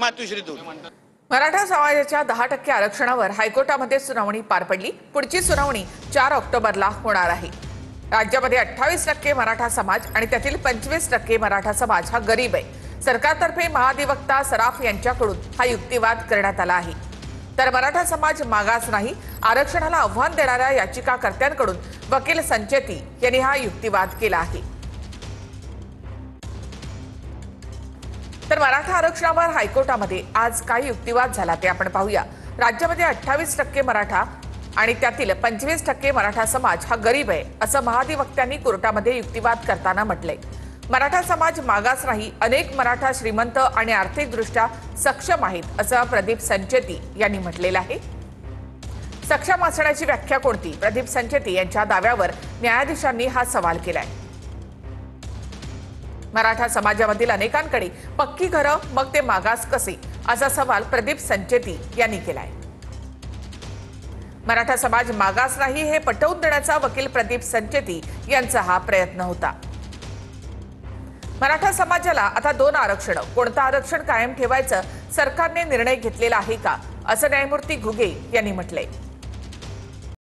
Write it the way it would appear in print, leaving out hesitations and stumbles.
मातुश्री दूध मराठा समाजाच्या 10% आरक्षणावर हायकोर्टामध्ये सुनावणी पार पडली। पुढची सुनावणी 4 ऑक्टोबरला होणार आहे। राज्यामध्ये 28% मराठा समाज आणि त्यातील 25% मराठा समाज हा गरीब आहे। सरकारतर्फे महाधिवक्ता सराफ यांच्याकडून हा युक्तिवाद करण्यात आला आहे। तर मराठा समाज मागास नाही, आरक्षणाला आव्हान देणाऱ्या याचिकाकर्त्यांकडून वकील संचेती यांनी हा युक्तिवाद केला आहे। तर मराठा आरक्षणावर हायकोर्टामध्ये आज काय युक्तिवाद झाला ते आपण पाहूया। राज्यामध्ये 28% मराठा आणि त्यातील 25% मराठा समाज हा गरीब आहे असं महाधिवक्त्यांनी कोर्टामध्ये युक्तिवाद करताना म्हटलंय। मराठा समाज मागास नाही, अनेक मराठा श्रीमंत आणि आर्थिकदृष्ट्या सक्षम आहेत असं प्रदीप संचेती यांनी म्हटलेलं आहे। सक्षम असण्याची व्याख्या कोणती? प्रदीप संचेती यांच्या दाव्यावर न्यायाधीशांनी हा सवाल केलाय। मराठा समाजामधील अनेकांकडे पक्की घरं, मग ते मागास कसे, असा सवाल प्रदीप संचेती यांनी केलाय। मराठा समाज मागास नाही हे पटवून देण्याचा वकील प्रदीप संचेती यांचा हा प्रयत्न होता। मराठा समाजाला आता 2 आरक्षण, कोणतं आरक्षण कायम ठेवायचं सरकारने निर्णय घेतलेला आहे का, असं न्यायमूर्ती घुगे यांनी म्हटलंय।